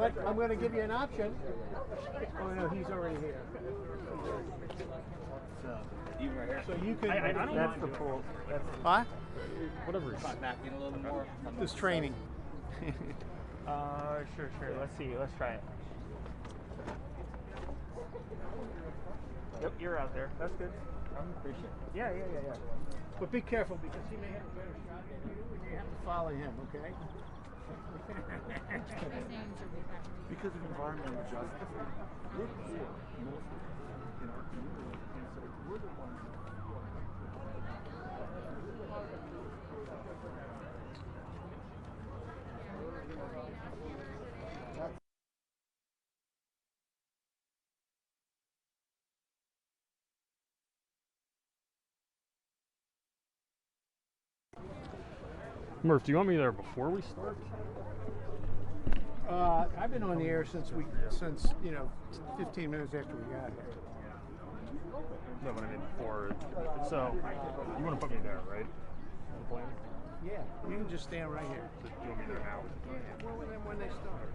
But I'm going to give you an option. Oh no, he's already here. So you can. I don't that's the pool. That's Huh? whatever. Back in a little more. This training. Sure. Let's see. Let's try it. Yep, you're out there. That's good. I appreciate it. Yeah. But be careful because he may have a better shot than you, and you have to follow him. Okay. Because of environmental justice, we're poor mostly in our community, and so we're the ones. Murph, do you want me there before we start? I've been on the air since 15 minutes after we got here. No, but I mean before. So you want to put me there, right? The plan? Yeah, you can just stand right here. So you want me there now? Yeah, well, when they start.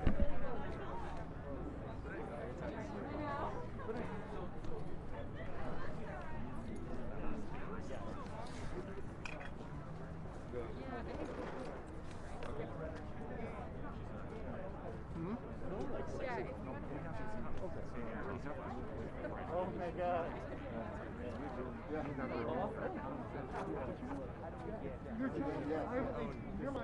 Oh my God. You're my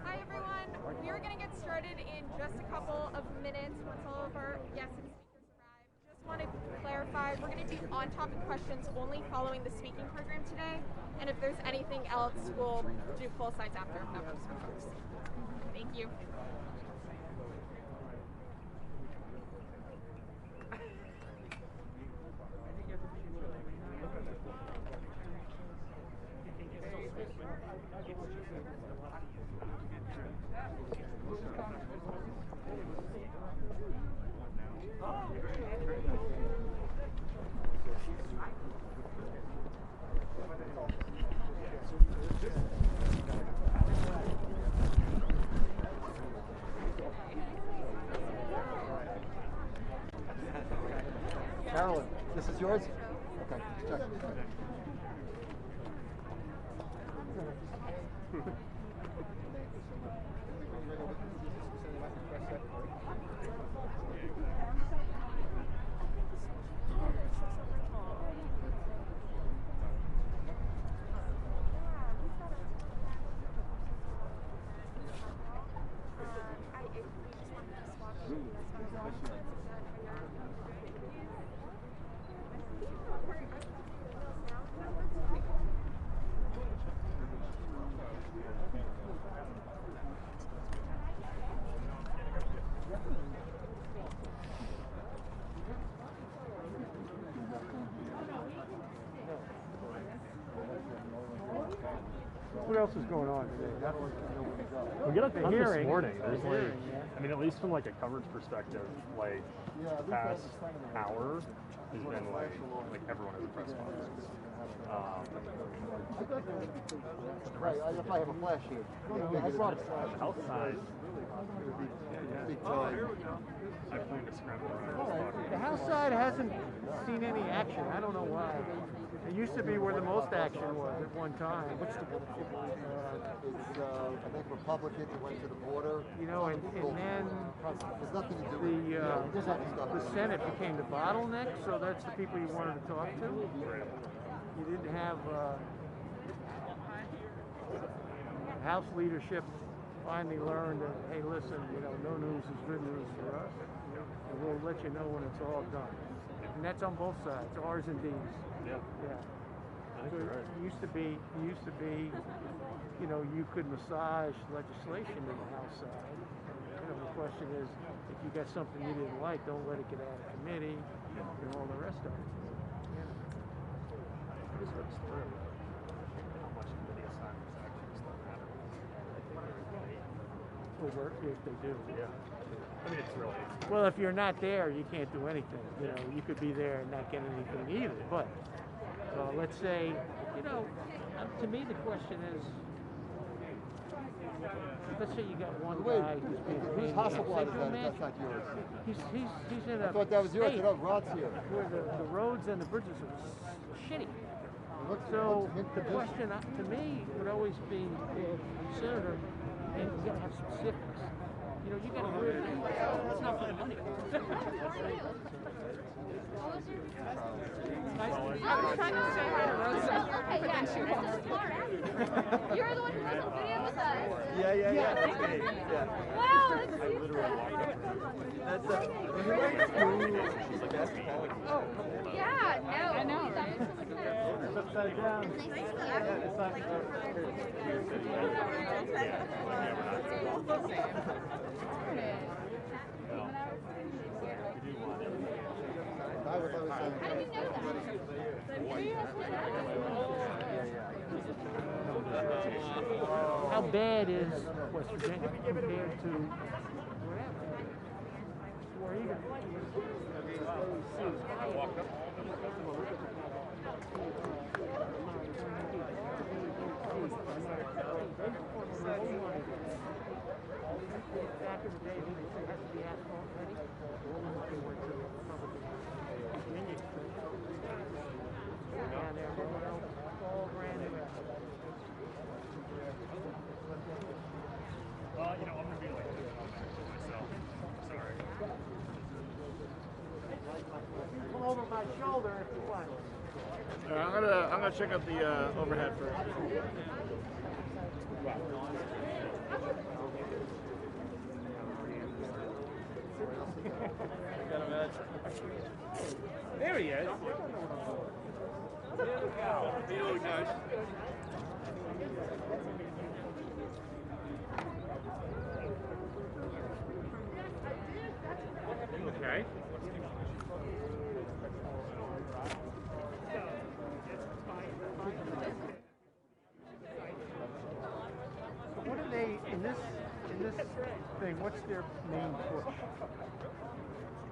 Hi everyone, we are going to get started in just a couple of minutes once all of our guests and speakers arrive. Just want to clarify, we're going to do on-topic questions only following the speaking program today, and if there's anything else, we'll do full sites after if that works for folks. Thank you. Carolyn, this is yours? Okay, check. What else is going on today? We get a ton hearing. this morning. There's The like, hearing, yeah. I mean, at least from like a coverage perspective, like the past hour has been like everyone has a press conference. Right, if I have a flash here. I brought a flash. Outside, Big time. I plan to scramble around. The House side hasn't seen any action. I don't know why. It used to be where the most action was at one time. It's, I think Republicans went to the border. You know, and then There's nothing to do with the Senate became the bottleneck, so that's the people you wanted to talk to. You didn't have House leadership finally learned that, hey, listen, no news is good news for us, and we'll let you know when it's all done. And that's on both sides, R's and D's. Yeah. So it used to be, you could massage legislation in the House side. The question is, if you got something you didn't like, don't let it get out of committee and all the rest of it. How much committee assignments actually still matter? people work here if they do. Yeah. I mean, it's really. Well, if you're not there, you can't do anything. You know, you could be there and not get anything either. But let's say, you know, to me the question is, let's say you got one guy who's being Whose paid. Hasselblad is that? That's not yours. He's in a I thought that was yours. state No, Rod's here. where the roads and the bridges are shitty. So the question to me would always be, Senator, and you gotta have specifics. You know, you gotta really, it's not for the money. I was trying to say hi to Rosa. Okay, yeah, sure. You're the one who wasn't video with us. Yeah. Wow, that's That's Oh, yeah, no. I know, right? It's upside down. How do you know How bad is West Virginia compared to wherever? Or even back in the day, they said it has to be asphalt ready. Down there, all brand new. You know, I'm gonna be like myself. Sorry. Come over my shoulder if you want. I'm gonna check out the overhead first. There he is. Really nice. Okay. What are they in this thing? What's their main push?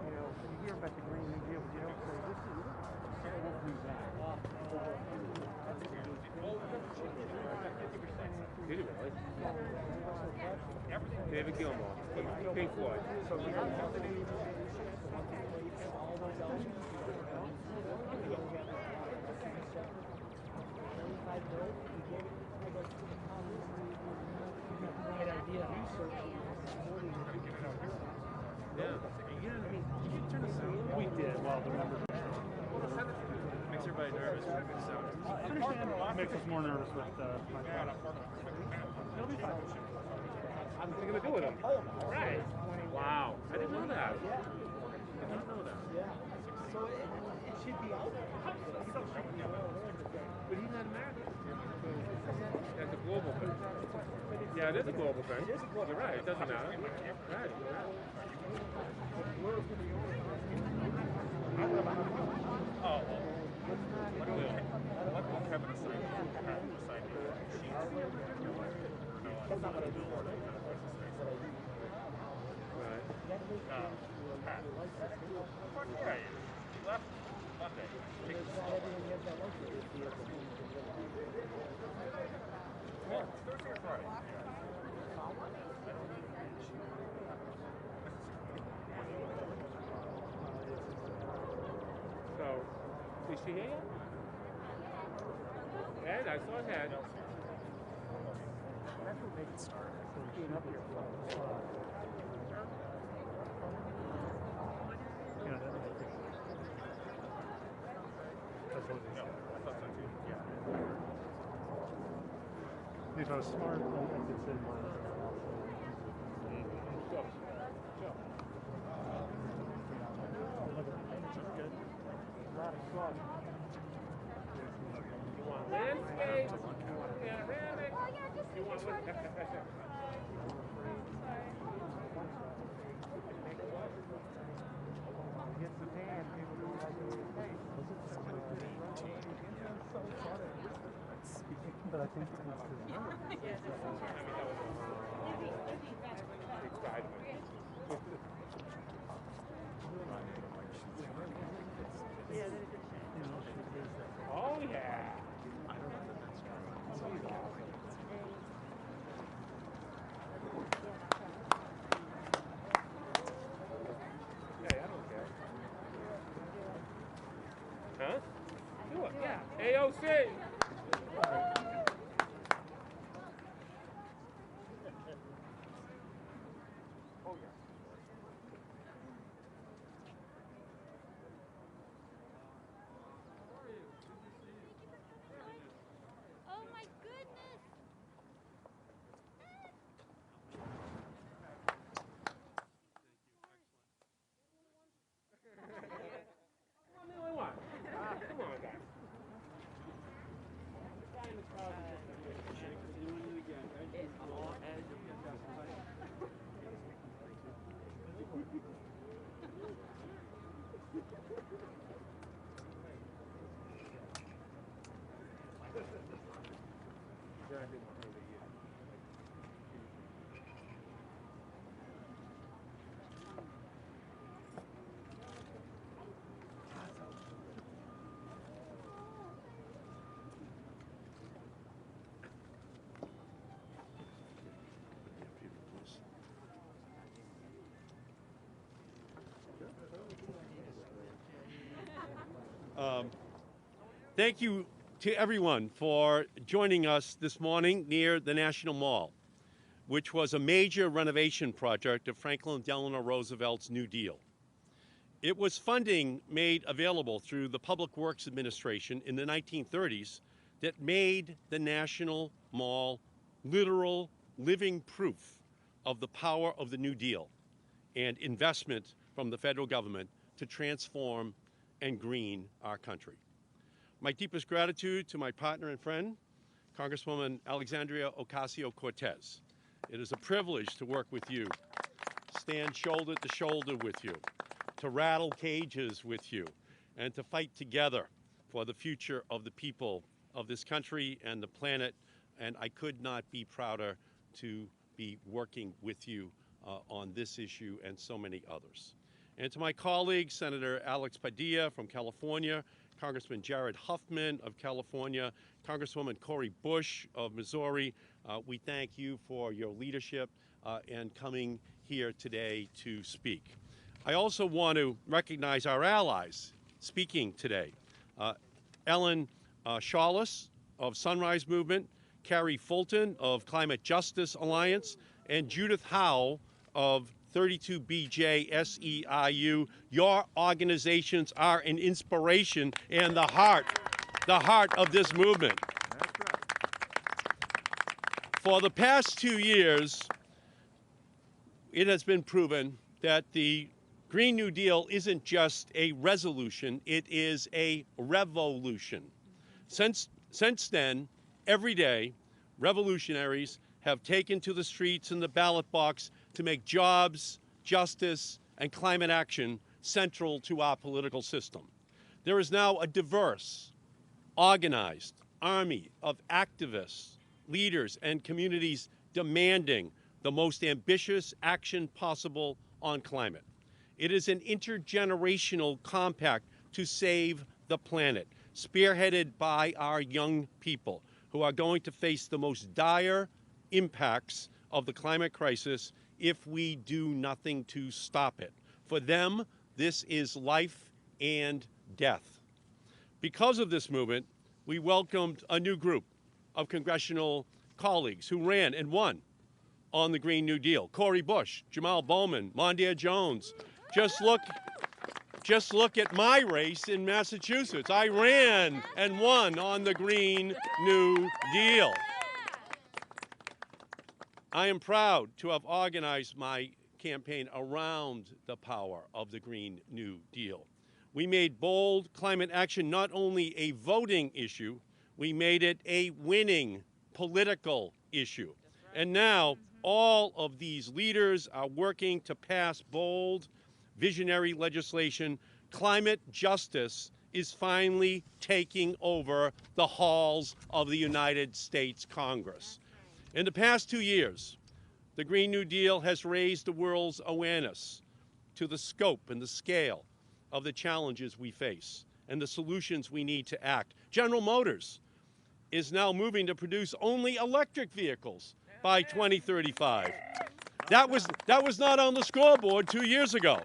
You know, you hear about the Green New Deal, but you don't say this is what we want. Did it really? David Gilmour, Pink Floyd. We did. Well, the numbers. Makes everybody nervous with a good sound. It makes us more nervous with He'll be fine. I'm going to go with him. Right. Wow. I didn't know that. I did not know that. So it should be out there. But he's not American. That's a global thing. Yeah, it is a global thing. You're right. It doesn't matter. Right. You're right. Oh, let Kevin assign Right. Pat. Yeah, left Monday. Yeah, Thursday or Friday. So, is she here yet? Ed, I saw Ed. That's what makes it start. Being up here for If I was smart, I could say more. You want landscape? Panoramic? You want what? Gets the pan, people don't like it. But I think it's Thank you to everyone for joining us this morning near the National Mall, which was a major renovation project of Franklin Delano Roosevelt's New Deal. It was funding made available through the Public Works Administration in the 1930s that made the National Mall literal living proof of the power of the New Deal and investment from the federal government to transform and green our country. My deepest gratitude to my partner and friend, Congresswoman Alexandria Ocasio-Cortez. It is a privilege to work with you, stand shoulder to shoulder with you, to rattle cages with you, and to fight together for the future of the people of this country and the planet. And I could not be prouder to be working with you on this issue and so many others. And to my colleagues, Senator Alex Padilla from California, Congressman Jared Huffman of California, Congresswoman Cori Bush of Missouri, we thank you for your leadership and coming here today to speak. I also want to recognize our allies speaking today. Ellen Shawless of Sunrise Movement, Carrie Fulton of Climate Justice Alliance, and Judith Howe of 32BJ SEIU. Your organizations are an inspiration and the heart of this movement. That's right. For the past 2 years, it has been proven that the Green New Deal isn't just a resolution, it is a revolution. Since then, every day, revolutionaries have taken to the streets and the ballot box to make jobs, justice, and climate action central to our political system. There is now a diverse, organized army of activists, leaders, and communities demanding the most ambitious action possible on climate. It is an intergenerational compact to save the planet, spearheaded by our young people who are going to face the most dire impacts of the climate crisis if we do nothing to stop it. For them, this is life and death. Because of this movement, we welcomed a new group of congressional colleagues who ran and won on the Green New Deal. Cori Bush, Jamal Bowman, Mondaire Jones. Just look at my race in Massachusetts. I ran and won on the Green New Deal. I am proud to have organized my campaign around the power of the Green New Deal. We made bold climate action not only a voting issue, we made it a winning political issue. And now all of these leaders are working to pass bold, visionary legislation. Climate justice is finally taking over the halls of the United States Congress. In the past 2 years, the Green New Deal has raised the world's awareness to the scope and the scale of the challenges we face and the solutions we need to act. General Motors is now moving to produce only electric vehicles by 2035. That was not on the scoreboard 2 years ago.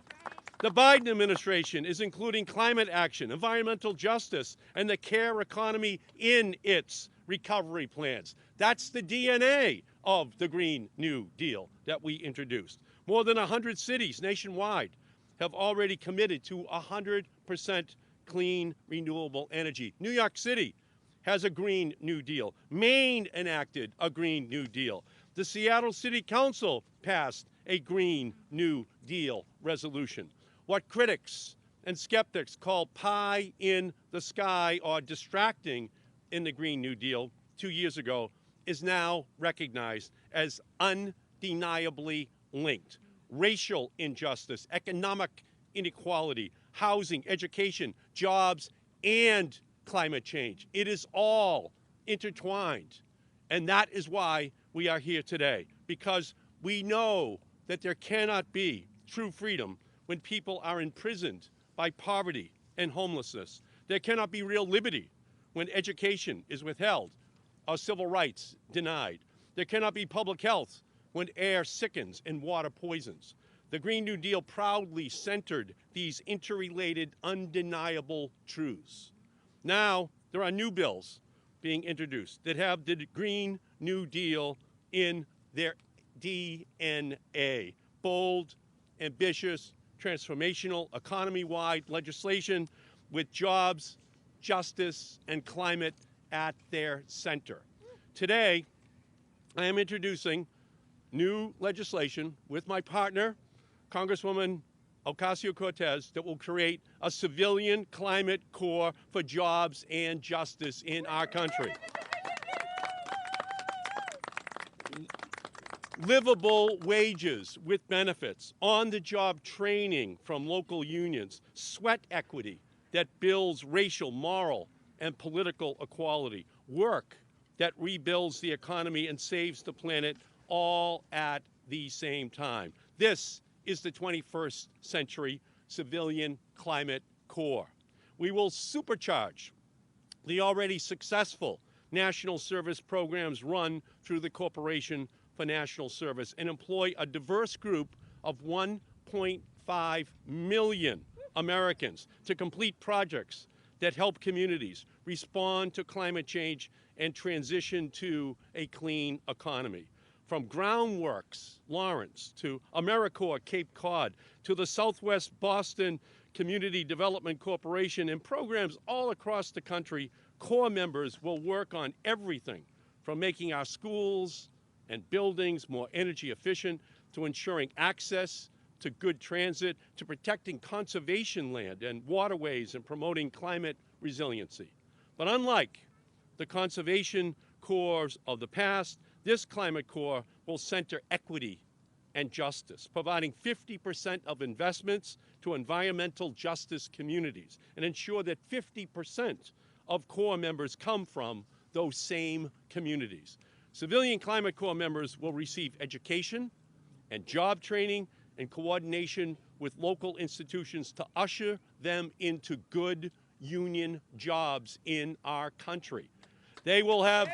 The Biden administration is including climate action, environmental justice, and the care economy in its recovery plans. That's the DNA of the Green New Deal that we introduced. More than 100 cities nationwide have already committed to 100% clean, renewable energy. New York City has a Green New Deal. Maine enacted a Green New Deal. The Seattle City Council passed a Green New Deal resolution. What critics and skeptics call pie in the sky or distracting in the Green New Deal 2 years ago is now recognized as undeniably linked. Racial injustice, economic inequality, housing, education, jobs, and climate change. It is all intertwined. And that is why we are here today, because we know that there cannot be true freedom when people are imprisoned by poverty and homelessness. There cannot be real liberty when education is withheld or civil rights denied. There cannot be public health when air sickens and water poisons. The Green New Deal proudly centered these interrelated, undeniable truths. Now, There are new bills being introduced that have the Green New Deal in their DNA. Bold, ambitious, transformational, economy-wide legislation with jobs, justice, and climate at their center. Today, I am introducing new legislation with my partner, Congresswoman Ocasio-Cortez, that will create a civilian climate corps for jobs and justice in our country. Livable wages with benefits, on-the-job training from local unions, sweat equity that builds racial, moral, and political equality, work that rebuilds the economy and saves the planet, all at the same time. This is the 21st century civilian climate corps. We will supercharge the already successful national service programs run through the Corporation for National Service and employ a diverse group of 1.5 million Americans to complete projects that help communities respond to climate change and transition to a clean economy. From Groundworks, Lawrence, to AmeriCorps, Cape Cod, to the Southwest Boston Community Development Corporation and programs all across the country, Corps members will work on everything from making our schools and buildings more energy efficient, to ensuring access to good transit, to protecting conservation land and waterways and promoting climate resiliency. But unlike the conservation corps of the past, this climate corps will center equity and justice, providing 50% of investments to environmental justice communities and ensure that 50% of corps members come from those same communities. Civilian Climate Corps members will receive education and job training and coordination with local institutions to usher them into good union jobs in our country. They will have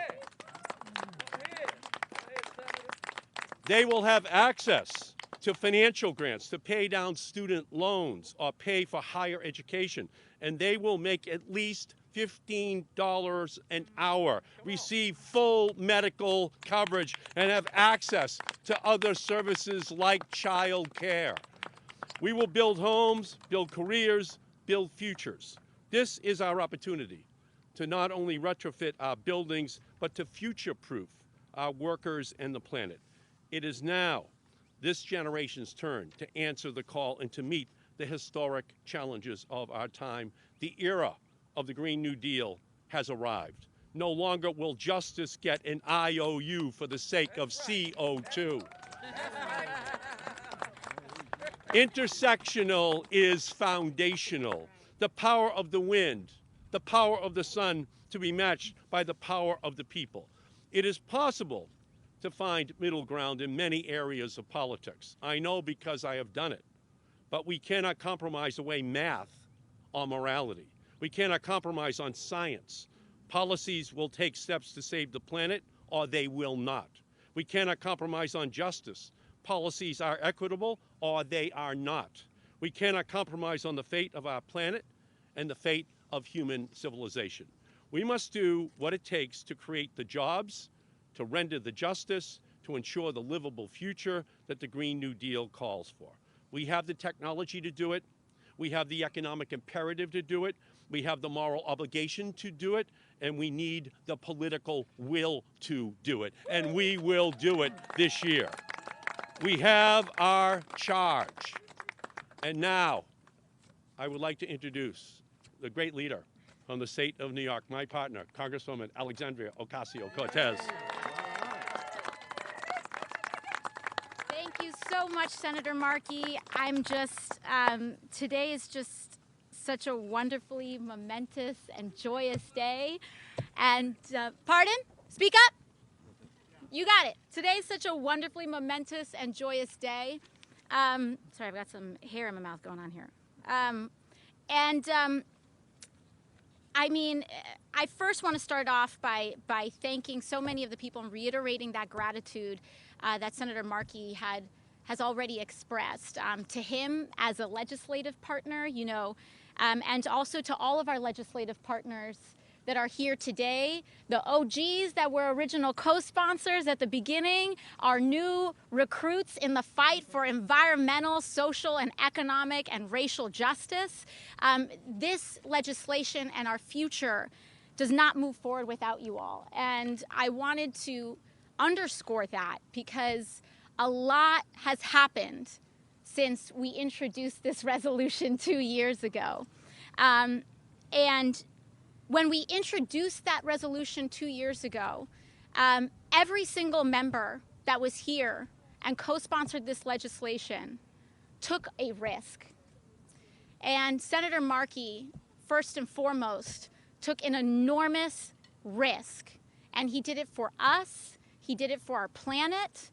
access to financial grants to pay down student loans or pay for higher education, and they will make at least $15 an hour, receive full medical coverage, and have access to other services like child care. We will build homes, build careers, build futures. This is our opportunity to not only retrofit our buildings, but to future-proof our workers and the planet. It is now this generation's turn to answer the call and to meet the historic challenges of our time. The era of the Green New Deal has arrived. No longer will justice get an IOU for the sake of CO2. Intersectional is foundational. The power of the wind, the power of the sun to be matched by the power of the people. It is possible to find middle ground in many areas of politics. I know because I have done it. But we cannot compromise away math or morality. We cannot compromise on science. Policies will take steps to save the planet, or they will not. We cannot compromise on justice. Policies are equitable, or they are not. We cannot compromise on the fate of our planet and the fate of human civilization. We must do what it takes to create the jobs, to render the justice, to ensure the livable future that the Green New Deal calls for. We have the technology to do it. We have the economic imperative to do it. We have the moral obligation to do it. And we need the political will to do it. And we will do it this year. We have our charge. And now, I would like to introduce the great leader from the state of New York, my partner, Congresswoman Alexandria Ocasio-Cortez. Thank you so much, Senator Markey. I'm just, today is just such a wonderfully momentous and joyous day. And, pardon? Speak up? You got it. Today is such a wonderfully momentous and joyous day. Sorry, I've got some hair in my mouth going on here. I mean, I first want to start off by thanking so many of the people and reiterating that gratitude that Senator Markey has already expressed to him as a legislative partner, you know, and also to all of our legislative partners that are here today, the OGs that were original co-sponsors at the beginning, our new recruits in the fight for environmental, social, and economic and racial justice. This legislation and our future does not move forward without you all. And I wanted to underscore that because a lot has happened since we introduced this resolution 2 years ago. And when we introduced that resolution 2 years ago, every single member that was here and co-sponsored this legislation took a risk. And Senator Markey, first and foremost, took an enormous risk. And he did it for us. He did it for our planet.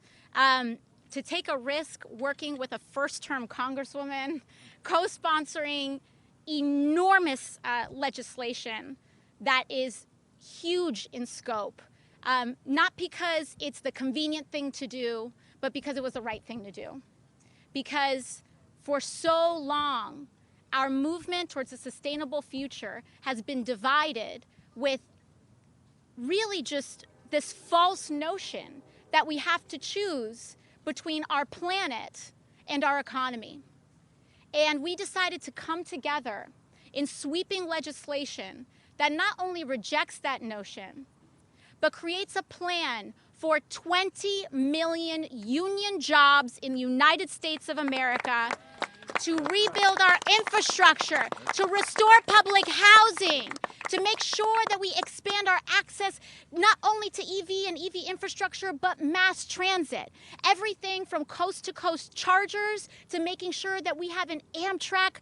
To take a risk working with a first-term congresswoman, co-sponsoring enormous legislation that is huge in scope, not because it's the convenient thing to do, but because it was the right thing to do. Because for so long, our movement towards a sustainable future has been divided with really just this false notion that we have to choose between our planet and our economy. And we decided to come together in sweeping legislation that not only rejects that notion, but creates a plan for 20 million union jobs in the United States of America, to rebuild our infrastructure, to restore public housing, to make sure that we expand our access not only to EV and EV infrastructure, but mass transit. Everything from coast-to-coast chargers to making sure that we have an Amtrak,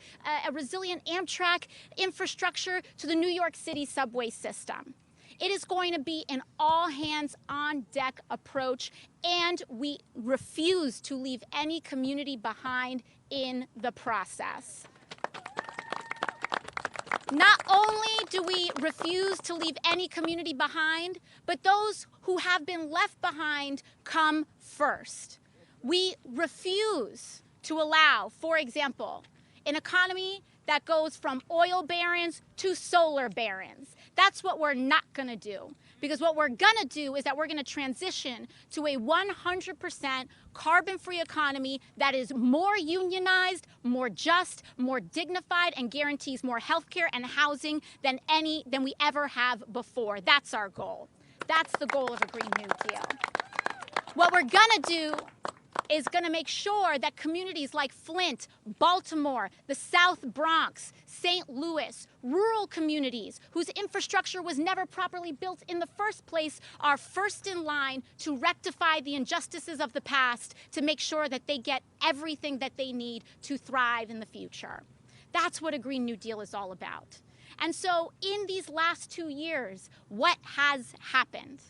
a resilient Amtrak infrastructure to the New York City subway system. It is going to be an all-hands-on-deck approach, and we refuse to leave any community behind in the process. Not only do we refuse to leave any community behind, but those who have been left behind come first. We refuse to allow, for example, an economy that goes from oil barons to solar barons. That's what we're not going to do. Because what we're going to do is that we're going to transition to a 100% carbon-free economy that is more unionized, more just, more dignified, and guarantees more healthcare and housing than we ever have before. That's our goal. That's the goal of a Green New Deal. What we're going to do is going to make sure that communities like Flint, Baltimore, the South Bronx, St. Louis, rural communities whose infrastructure was never properly built in the first place are first in line to rectify the injustices of the past, to make sure that they get everything that they need to thrive in the future. That's what a Green New Deal is all about. And so in these last 2 years, what has happened?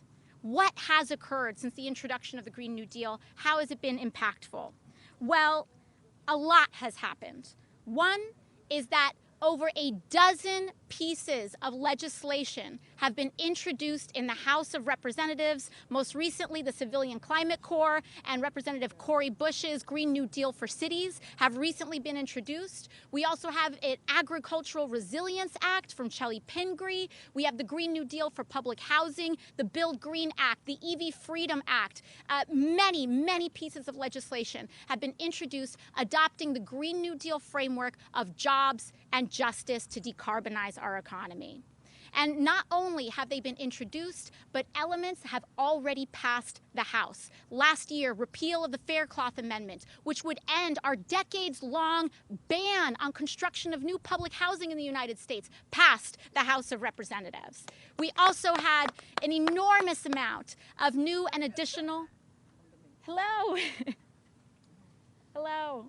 What has occurred since the introduction of the Green New Deal? How has it been impactful? Well, a lot has happened. One is that over a dozen pieces of legislation have been introduced in the House of Representatives, most recently the Civilian Climate Corps and Representative Cori Bush's Green New Deal for Cities have recently been introduced. We also have an Agricultural Resilience Act from Chelly Pingree. We have the Green New Deal for Public Housing, the Build Green Act, the EV Freedom Act. Many, many pieces of legislation have been introduced adopting the Green New Deal framework of jobs and justice to decarbonize our economy. And not only have they been introduced, but elements have already passed the House. Last year, repeal of the Faircloth Amendment, which would end our decades-long ban on construction of new public housing in the United States, passed the House of Representatives. We also had an enormous amount of new and additional... Hello. Hello.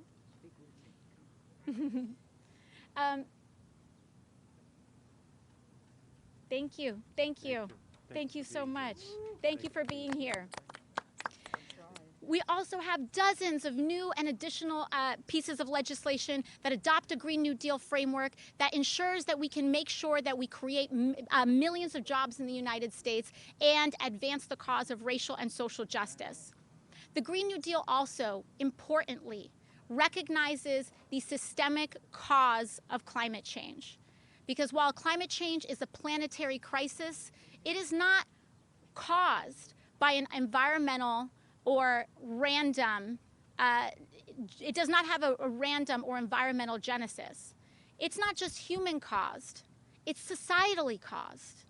Thank you. Thank you. Thank you so much. Thank you for being here. We also have dozens of new and additional pieces of legislation that adopt a Green New Deal framework that ensures that we can make sure that we create millions of jobs in the United States and advance the cause of racial and social justice. The Green New Deal also, importantly, recognizes the systemic cause of climate change. Because while climate change is a planetary crisis, it is not caused by an environmental or random, it does not have a random or environmental genesis. It's not just human caused, it's societally caused.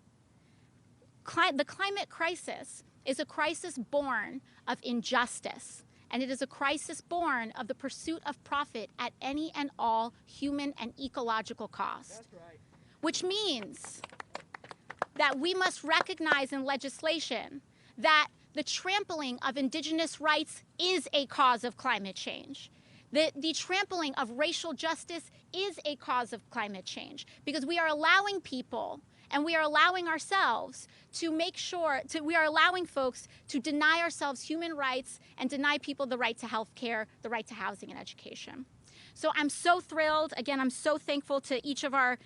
The climate crisis is a crisis born of injustice, and it is a crisis born of the pursuit of profit at any and all human and ecological cost. That's right. Which means that we must recognize in legislation that the trampling of indigenous rights is a cause of climate change. The trampling of racial justice is a cause of climate change, because we are allowing people and we are allowing ourselves to make sure, we are allowing folks to deny ourselves human rights and deny people the right to health care, the right to housing and education. So I'm so thrilled. Again, I'm so thankful to each of our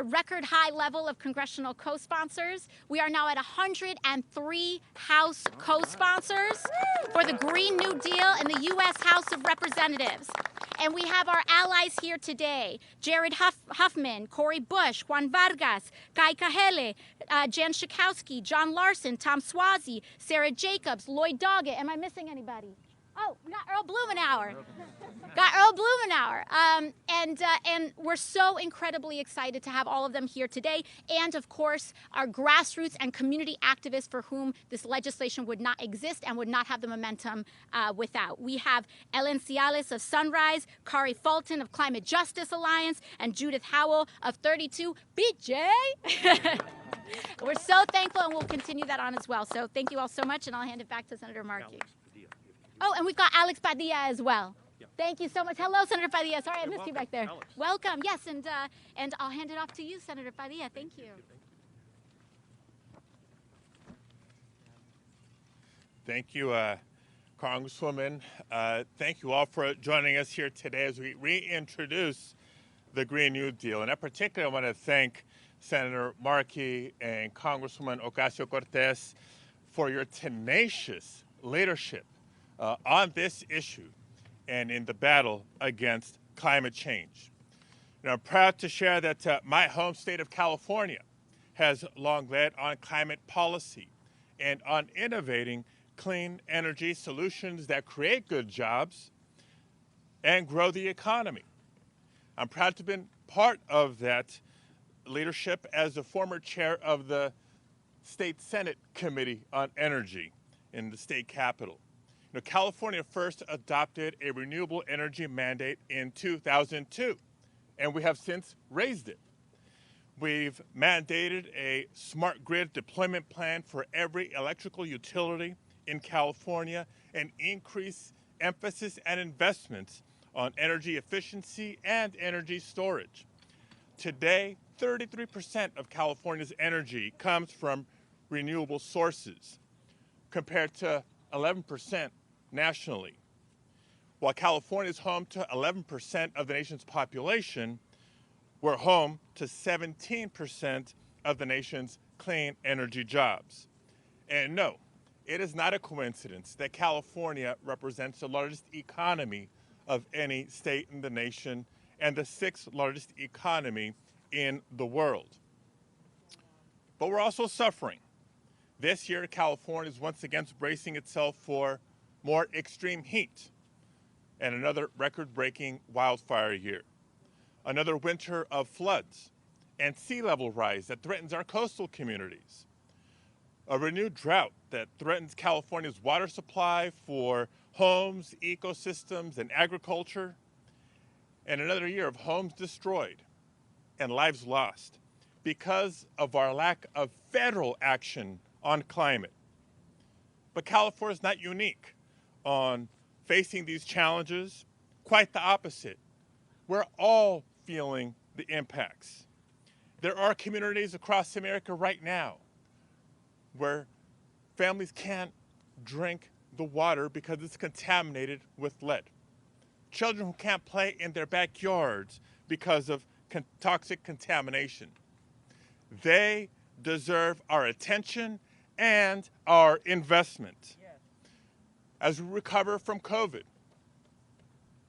record high level of congressional co-sponsors. We are now at 103 House co-sponsors for the Green New Deal in the U.S. House of Representatives. And we have our allies here today: Jared Huffman, Cori Bush, Juan Vargas, Kai Kahele, Jan Schakowsky, John Larson, Tom Swazi, Sarah Jacobs, Lloyd Doggett. Am I missing anybody? Oh, we got Earl Blumenauer. And we're so incredibly excited to have all of them here today. And of course, our grassroots and community activists for whom this legislation would not exist and would not have the momentum without. We have Ellen Ciales of Sunrise, Kari Fulton of Climate Justice Alliance, and Judith Howell of 32 BJ. We're so thankful, and we'll continue that on as well. So thank you all so much, and I'll hand it back to Senator Markey. Oh, and we've got Alex Padilla as well. Yeah. Thank you so much. Hello, Senator Padilla. Sorry, I missed you back there. Alex. Welcome. Yes, and I'll hand it off to you, Senator Padilla. Thank you. Thank you, Congresswoman. Thank you all for joining us here today as we reintroduce the Green New Deal. And in particular, I want to thank Senator Markey and Congresswoman Ocasio-Cortez for your tenacious leadership on this issue and in the battle against climate change. And I'm proud to share that my home state of California has long led on climate policy and on innovating clean energy solutions that create good jobs and grow the economy. I'm proud to have been part of that leadership as the former chair of the State Senate Committee on Energy in the state capitol. Now, California first adopted a renewable energy mandate in 2002, and we have since raised it. We've mandated a smart grid deployment plan for every electrical utility in California and increased emphasis and investments on energy efficiency and energy storage. Today, 33% of California's energy comes from renewable sources, compared to 11% nationally. While California is home to 11% of the nation's population, we're home to 17% of the nation's clean energy jobs. And no, it is not a coincidence that California represents the largest economy of any state in the nation and the 6th largest economy in the world. But we're also suffering. This year, California is once again bracing itself for more extreme heat and another record-breaking wildfire year. Another winter of floods and sea level rise that threatens our coastal communities. A renewed drought that threatens California's water supply for homes, ecosystems, and agriculture. And another year of homes destroyed and lives lost because of our lack of federal action on climate. But California is not unique on facing these challenges. Quite the opposite. We're all feeling the impacts. There are communities across America right now where families can't drink the water because it's contaminated with lead. Children who can't play in their backyards because of toxic contamination. They deserve our attention and our investment. As we recover from COVID,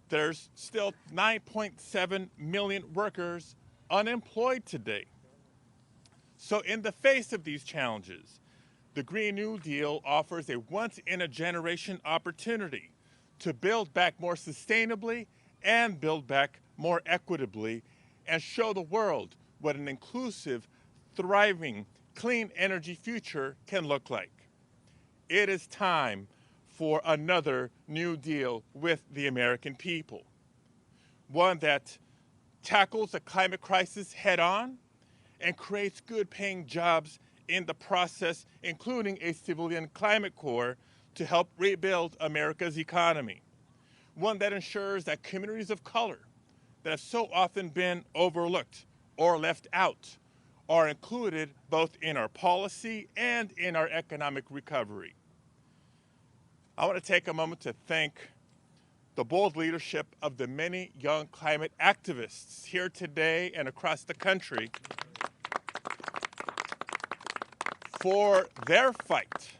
there's still 9.7 million workers unemployed today. So in the face of these challenges, the Green New Deal offers a once-in-a-generation opportunity to build back more sustainably and build back more equitably and show the world what an inclusive, thriving, clean energy future can look like. It is time for another New Deal with the American people. One that tackles the climate crisis head on and creates good paying jobs in the process, including a civilian climate corps to help rebuild America's economy. One that ensures that communities of color that have so often been overlooked or left out are included both in our policy and in our economic recovery. I want to take a moment to thank the bold leadership of the many young climate activists here today and across the country for their fight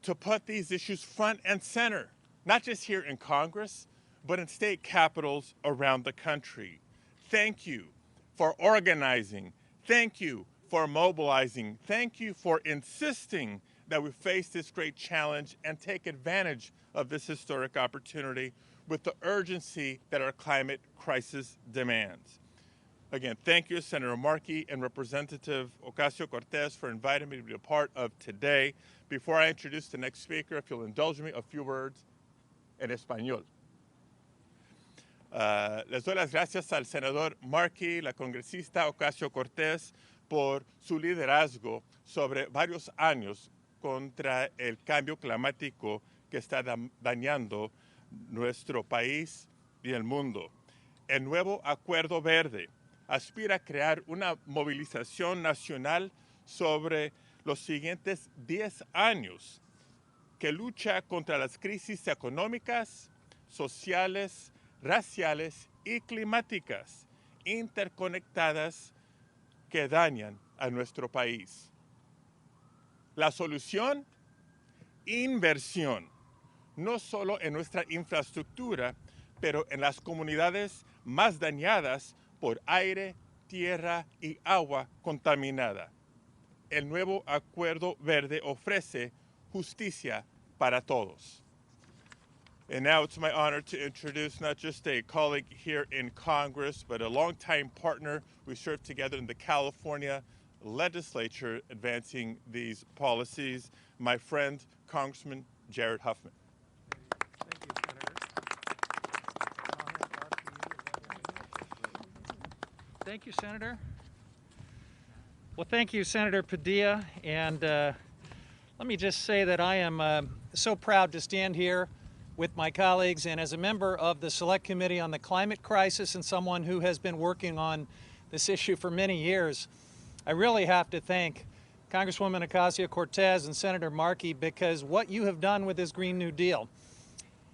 to put these issues front and center, not just here in Congress, but in state capitals around the country. Thank you for organizing. Thank you for mobilizing. Thank you for insisting that we face this great challenge and take advantage of this historic opportunity with the urgency that our climate crisis demands. Again, thank you, Senator Markey and Representative Ocasio-Cortez, for inviting me to be a part of today. Before I introduce the next speaker, if you'll indulge me, a few words en español. Les doy las gracias al senador Markey, la congresista Ocasio-Cortez, por su liderazgo sobre varios años contra el cambio climático que está dañando nuestro país y el mundo. El nuevo Acuerdo Verde aspira a crear una movilización nacional sobre los siguientes 10 años que lucha contra las crisis económicas, sociales, raciales y climáticas interconectadas que dañan a nuestro país. La solución, inversión, no solo en nuestra infraestructura, pero en las comunidades más dañadas por aire, tierra y agua contaminada. El nuevo Acuerdo Verde ofrece justicia para todos. And now it's my honor to introduce not just a colleague here in Congress, but a longtime partner. We served together in the California legislature advancing these policies, my friend, Congressman Jared Huffman. Thank you, Senator. Well, thank you, Senator Padilla. And let me just say that I am so proud to stand here with my colleagues and as a member of the Select Committee on the Climate Crisis and someone who has been working on this issue for many years. I really have to thank Congresswoman Ocasio-Cortez and Senator Markey, because what you have done with this Green New Deal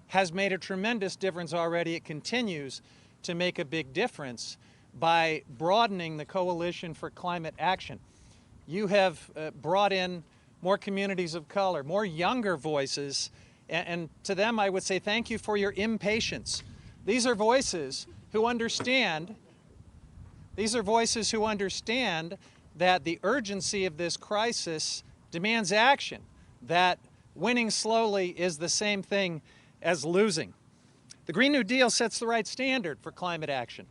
has made a tremendous difference already. It continues to make a big difference by broadening the Coalition for Climate Action. You have brought in more communities of color, more younger voices, and to them I would say thank you for your impatience. These are voices who understand that the urgency of this crisis demands action, that winning slowly is the same thing as losing. The Green New Deal sets the right standard for climate action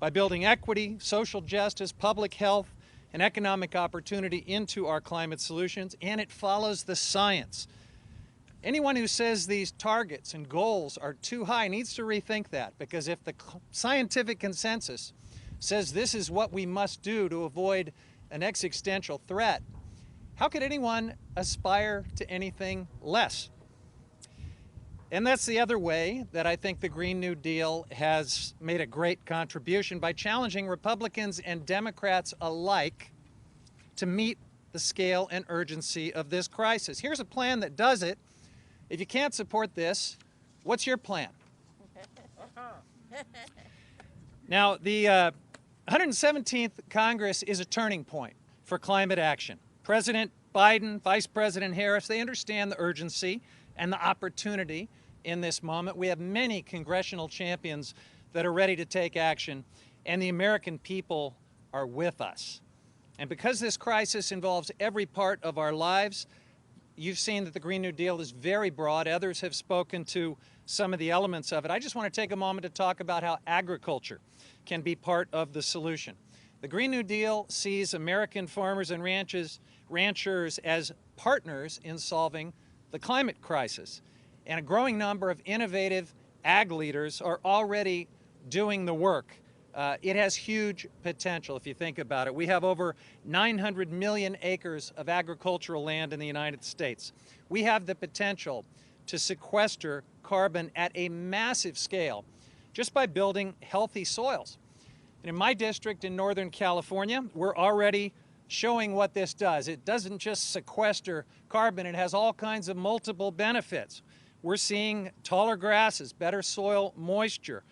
by building equity, social justice, public health, and economic opportunity into our climate solutions, and it follows the science. Anyone who says these targets and goals are too high needs to rethink that, because if the scientific consensus says this is what we must do to avoid an existential threat, how could anyone aspire to anything less? And that's the other way that I think the Green New Deal has made a great contribution, by challenging Republicans and Democrats alike to meet the scale and urgency of this crisis. Here's a plan that does it. If you can't support this, what's your plan? Now, the 117th Congress is a turning point for climate action. President Biden, Vice President Harris, they understand the urgency and the opportunity in this moment. We have many congressional champions that are ready to take action. and the American people are with us. And because this crisis involves every part of our lives, you've seen that the Green New Deal is very broad. Others have spoken to some of the elements of it. I just want to take a moment to talk about how agriculture can be part of the solution. The Green New Deal sees American farmers and ranchers as partners in solving the climate crisis. And a growing number of innovative ag leaders are already doing the work. It has huge potential if you think about it. We have over 900 million acres of agricultural land in the United States. We have the potential to sequester carbon at a massive scale just by building healthy soils. And in my district in Northern California, we're already showing what this does. It doesn't just sequester carbon, it has all kinds of multiple benefits. We're seeing taller grasses, better soil moisture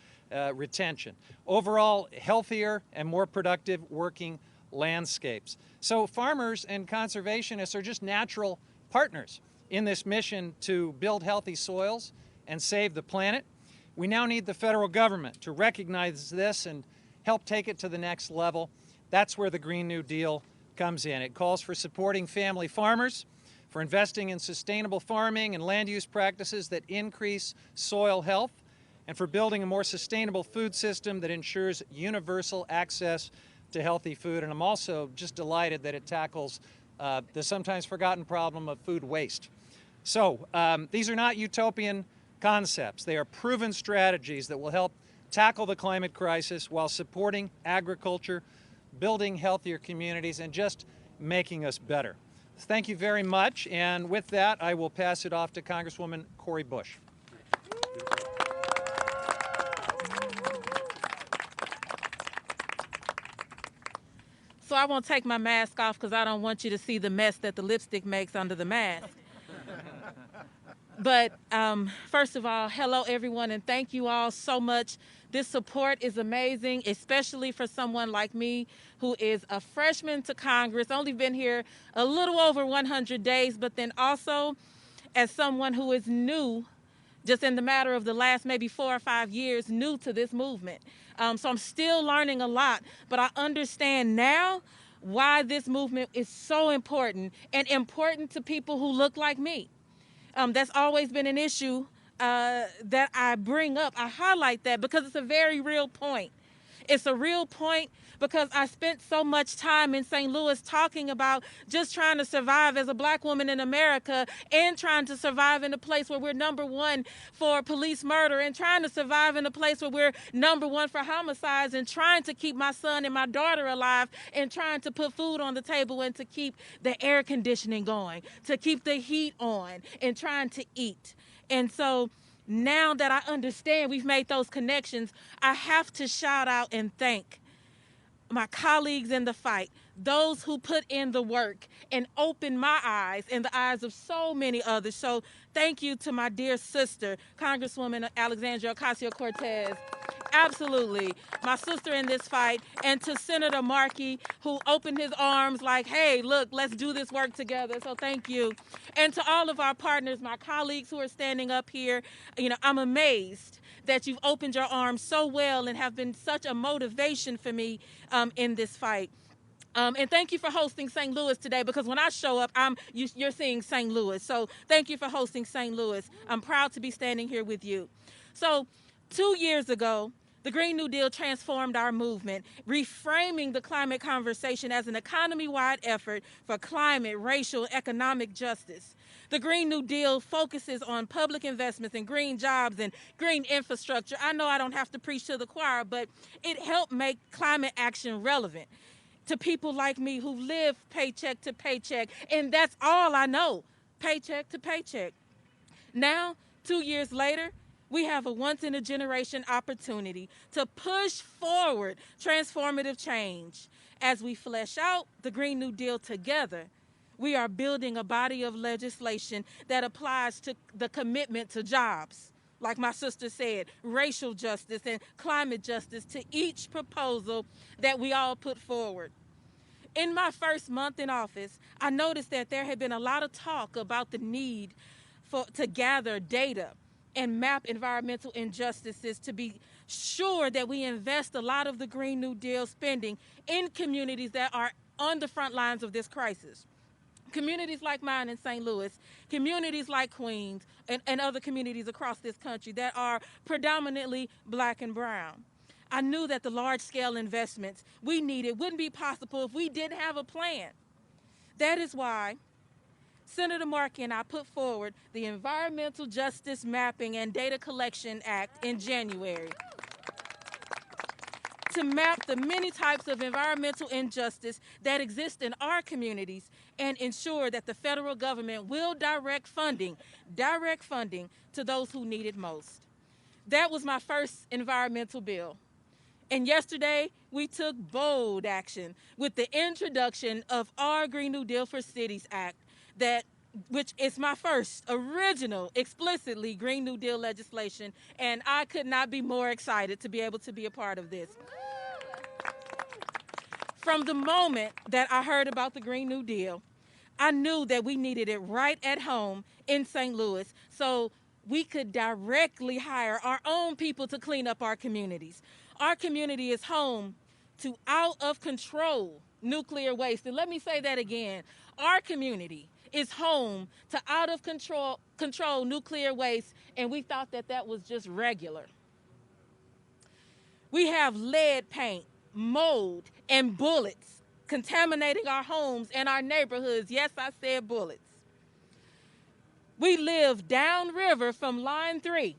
retention, overall healthier and more productive working landscapes. So farmers and conservationists are just natural partners in this mission to build healthy soils and save the planet. We now need the federal government to recognize this and help take it to the next level. That's where the Green New Deal comes in. It calls for supporting family farmers, for investing in sustainable farming and land use practices that increase soil health, and for building a more sustainable food system that ensures universal access to healthy food. And I'm also just delighted that it tackles the sometimes forgotten problem of food waste. So these are not utopian concepts. They are proven strategies that will help tackle the climate crisis while supporting agriculture, building healthier communities, and just making us better. Thank you very much. And with that, I will pass it off to Congresswoman Cori Bush. So I won't take my mask off because I don't want you to see the mess that the lipstick makes under the mask. But first of all, hello everyone, and thank you all so much. This support is amazing, especially for someone like me who is a freshman to Congress, only been here a little over 100 days, but then also as someone who is new, just in the matter of the last maybe 4 or 5 years, new to this movement. So I'm still learning a lot, but I understand now why this movement is so important and important to people who look like me. That's always been an issue that I bring up. I highlight that because it's a very real point. It's a real point because I spent so much time in St. Louis talking about just trying to survive as a black woman in America and trying to survive in a place where we're #1 for police murder and trying to survive in a place where we're #1 for homicides and trying to keep my son and my daughter alive and trying to put food on the table and to keep the air conditioning going, to keep the heat on and trying to eat. And so now that I understand we've made those connections, I have to shout out and thank my colleagues in the fight, those who put in the work and opened my eyes and the eyes of so many others. So thank you to my dear sister, Congresswoman Alexandria Ocasio-Cortez. Absolutely, my sister in this fight, and to Senator Markey, who opened his arms like, hey, look, let's do this work together. So thank you. And to all of our partners, my colleagues who are standing up here, I'm amazed that you've opened your arms so well and have been such a motivation for me in this fight. And thank you for hosting St. Louis today, because when I show up, you're seeing St. Louis. So thank you for hosting St. Louis. I'm proud to be standing here with you. So 2 years ago, the Green New Deal transformed our movement, reframing the climate conversation as an economy-wide effort for climate, racial, economic justice. The Green New Deal focuses on public investments in green jobs and green infrastructure. I know I don't have to preach to the choir, but it helped make climate action relevant to people like me who live paycheck to paycheck, and that's all I know, paycheck to paycheck. Now, 2 years later, we have a once-in-a-generation opportunity to push forward transformative change. As we flesh out the Green New Deal together, we are building a body of legislation that applies to the commitment to jobs. Like my sister said, racial justice and climate justice to each proposal that we all put forward. In my first month in office, I noticed that there had been a lot of talk about the need to gather data and map environmental injustices to be sure that we invest a lot of the Green New Deal spending in communities that are on the front lines of this crisis. Communities like mine in St. Louis, communities like Queens, and other communities across this country that are predominantly black and brown. I knew that the large-scale investments we needed wouldn't be possible if we didn't have a plan. That is why Senator Markey and I put forward the Environmental Justice Mapping and Data Collection Act in January to map the many types of environmental injustice that exist in our communities and ensure that the federal government will direct funding to those who need it most. That was my first environmental bill. And yesterday, we took bold action with the introduction of our Green New Deal for Cities Act, which is my first original, explicitly Green New Deal legislation, and I could not be more excited to be able to be a part of this. From the moment that I heard about the Green New Deal, I knew that we needed it right at home in St. Louis so we could directly hire our own people to clean up our communities. Our community is home to out-of-control nuclear waste. And let me say that again. Our community is home to out-of-control nuclear waste, and we thought that that was just regular. We have lead paint, mold, and bullets contaminating our homes and our neighborhoods. Yes, I said bullets. We live downriver from Line 3.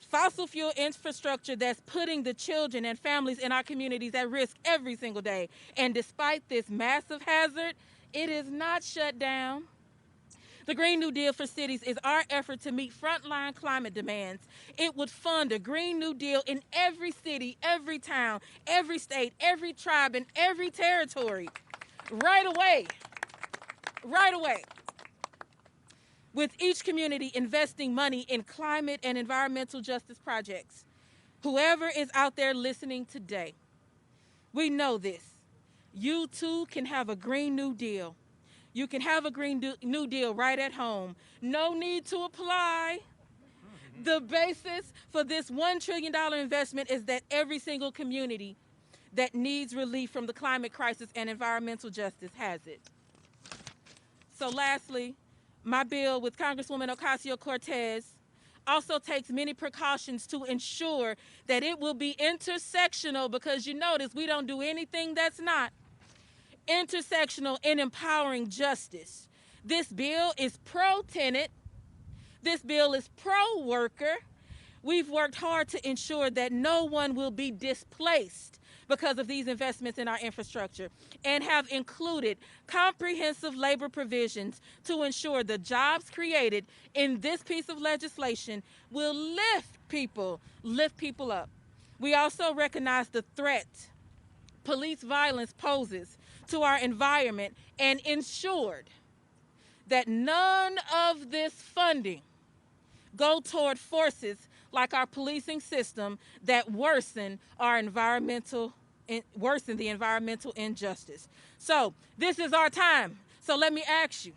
Fossil fuel infrastructure that's putting the children and families in our communities at risk every single day. And despite this massive hazard, it is not shut down. The Green New Deal for Cities is our effort to meet frontline climate demands. It would fund a Green New Deal in every city, every town, every state, every tribe, and every territory. Right away. Right away. With each community investing money in climate and environmental justice projects. Whoever is out there listening today, we know this. You too can have a Green New Deal. You can have a Green New Deal right at home. No need to apply. The basis for this $1 trillion investment is that every single community that needs relief from the climate crisis and environmental justice has it. So lastly, my bill with Congresswoman Ocasio-Cortez also takes many precautions to ensure that it will be intersectional, because you notice we don't do anything that's not intersectional in empowering justice. This bill is pro-tenant. This bill is pro-worker. We've worked hard to ensure that no one will be displaced because of these investments in our infrastructure, and have included comprehensive labor provisions to ensure the jobs created in this piece of legislation will lift people up. We also recognize the threat police violence poses to our environment and ensured that none of this funding go toward forces like our policing system that worsen the environmental injustice. So this is our time. So let me ask you.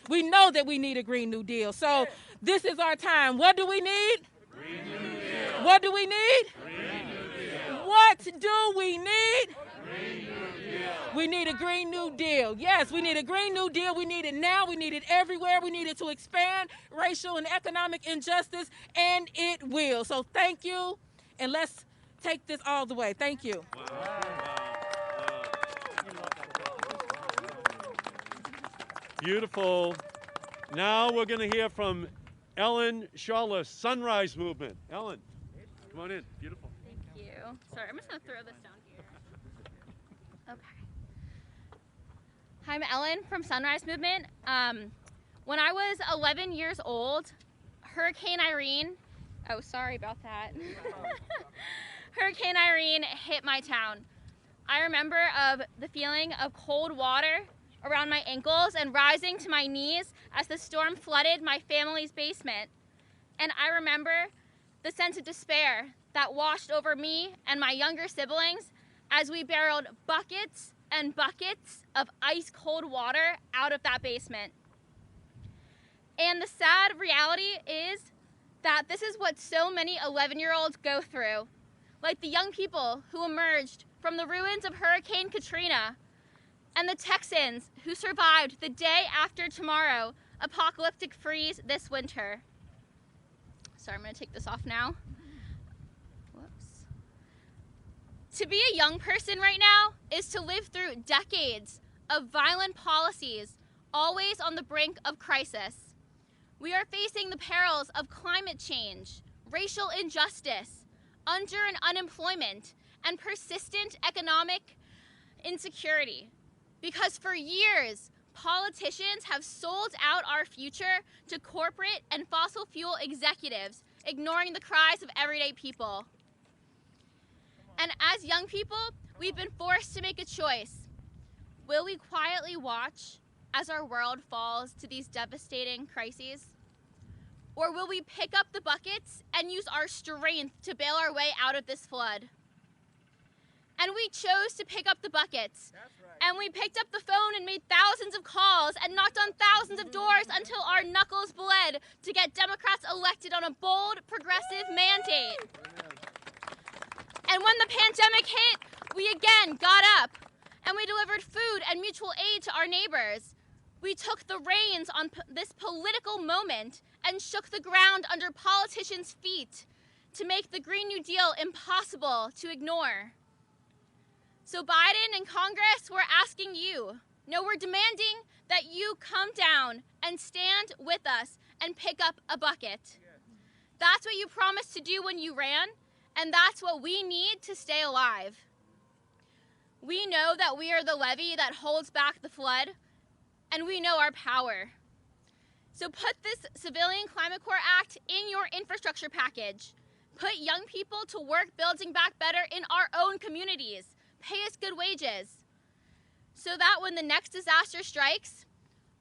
We know that we need a Green New Deal. So this is our time. What do we need? Green New Deal. What do we need? Green New Deal. What do we need? Green New Deal. We need a Green New Deal. Yes, we need a Green New Deal. We need it now. We need it everywhere. We need it to expand racial and economic injustice, and it will. So thank you, and let's take this all the way. Thank you. Wow. Beautiful. Now we're going to hear from Ellen Shawless, Sunrise Movement. Ellen, come on in. Beautiful. Thank you. Sorry, I'm just going to throw this down here. Okay. Hi, I'm Ellen from Sunrise Movement. When I was 11 years old, Hurricane Irene, oh, sorry about that. Hurricane Irene hit my town. I remember of the feeling of cold water around my ankles and rising to my knees as the storm flooded my family's basement. And I remember the sense of despair that washed over me and my younger siblings as we barreled buckets and buckets of ice cold water out of that basement. And the sad reality is that this is what so many 11-year-olds go through, like the young people who emerged from the ruins of Hurricane Katrina and the Texans who survived the day after tomorrow apocalyptic freeze this winter. Sorry, I'm going to take this off now. Whoops. To be a young person right now is to live through decades of violent policies, always on the brink of crisis. We are facing the perils of climate change, racial injustice, under and unemployment, and persistent economic insecurity. Because for years, politicians have sold out our future to corporate and fossil fuel executives, ignoring the cries of everyday people. And as young people, we've been forced to make a choice. Will we quietly watch as our world falls to these devastating crises? Or will we pick up the buckets and use our strength to bail our way out of this flood? And we chose to pick up the buckets. And we picked up the phone and made thousands of calls and knocked on thousands of doors until our knuckles bled to get Democrats elected on a bold, progressive mandate. And when the pandemic hit, we again got up and we delivered food and mutual aid to our neighbors. We took the reins on this political moment and shook the ground under politicians' feet to make the Green New Deal impossible to ignore. So Biden and Congress, we're asking you, no, we're demanding that you come down and stand with us and pick up a bucket. That's what you promised to do when you ran, and that's what we need to stay alive. We know that we are the levee that holds back the flood, and we know our power. So put this Civilian Climate Corps Act in your infrastructure package. Put young people to work building back better in our own communities. Pay us good wages so that when the next disaster strikes,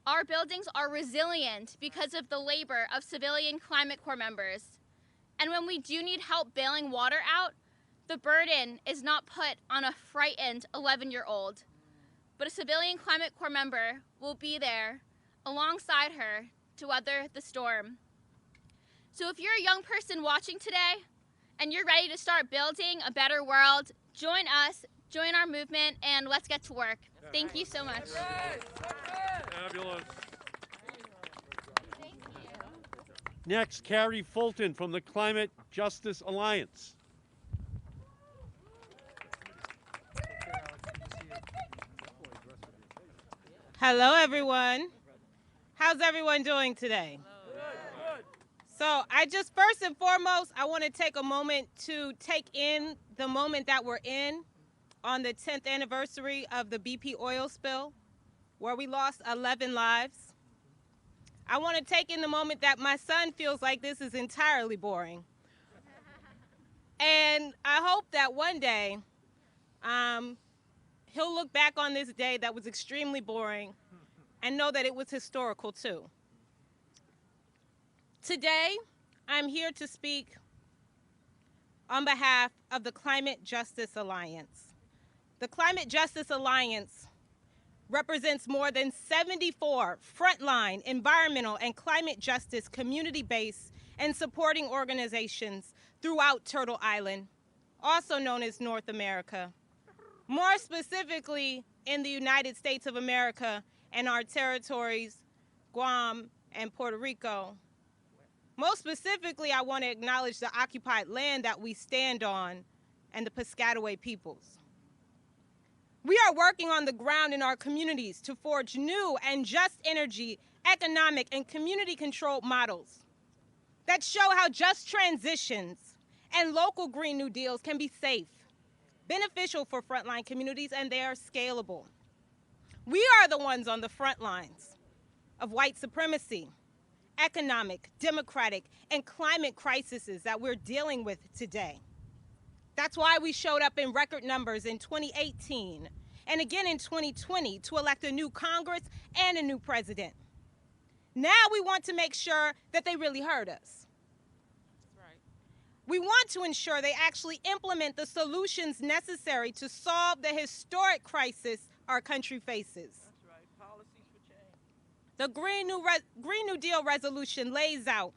our buildings are resilient because of the labor of Civilian Climate Corps members. And when we do need help bailing water out, the burden is not put on a frightened 11-year-old, but a Civilian Climate Corps member will be there alongside her to weather the storm. So if you're a young person watching today and you're ready to start building a better world, join us, join our movement, and let's get to work. Thank you so much. Fabulous. Next, Carrie Fulton from the Climate Justice Alliance. Hello, everyone. How's everyone doing today? So first and foremost, I want to take a moment to take in the moment that we're in on the 10th anniversary of the BP oil spill, where we lost 11 lives. I want to take in the moment that my son feels like this is entirely boring. And I hope that one day he'll look back on this day that was extremely boring and know that it was historical too. Today, I'm here to speak on behalf of the Climate Justice Alliance. The Climate Justice Alliance represents more than 74 frontline environmental and climate justice community-based and supporting organizations throughout Turtle Island, also known as North America. More specifically in the United States of America and our territories, Guam and Puerto Rico. Most specifically, I want to acknowledge the occupied land that we stand on and the Piscataway peoples. We are working on the ground in our communities to forge new and just energy, economic, and community-controlled models that show how just transitions and local Green New Deals can be safe, beneficial for frontline communities, and they are scalable. We are the ones on the front lines of white supremacy, economic, democratic, and climate crises that we're dealing with today. That's why we showed up in record numbers in 2018 and again in 2020 to elect a new Congress and a new president. Now we want to make sure that they really heard us. We want to ensure they actually implement the solutions necessary to solve the historic crisis our country faces. That's right. Policies for change. The Green New Deal resolution lays out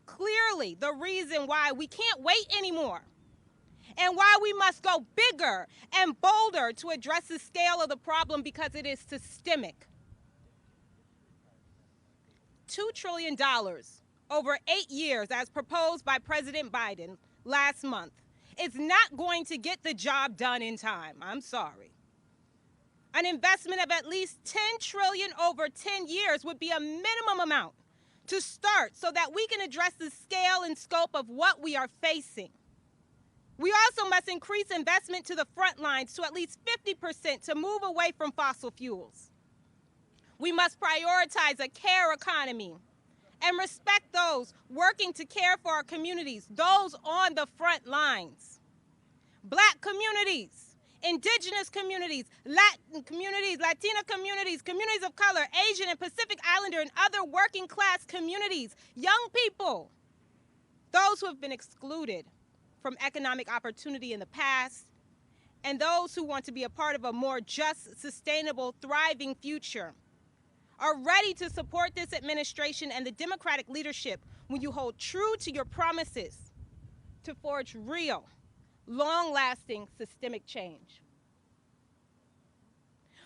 clearly the reason why we can't wait anymore and why we must go bigger and bolder to address the scale of the problem, because it is systemic. $2 trillion over 8 years, as proposed by President Biden last month, is not going to get the job done in time. I'm sorry. An investment of at least $10 trillion over 10 years would be a minimum amount to start so that we can address the scale and scope of what we are facing. We also must increase investment to the front lines to at least 50% to move away from fossil fuels. We must prioritize a care economy and respect those working to care for our communities, those on the front lines. Black communities, indigenous communities, Latin communities, Latina communities, communities of color, Asian and Pacific Islander and other working class communities, young people, those who have been excluded from economic opportunity in the past, and those who want to be a part of a more just, sustainable, thriving future, are ready to support this administration and the Democratic leadership when you hold true to your promises to forge real, long-lasting systemic change.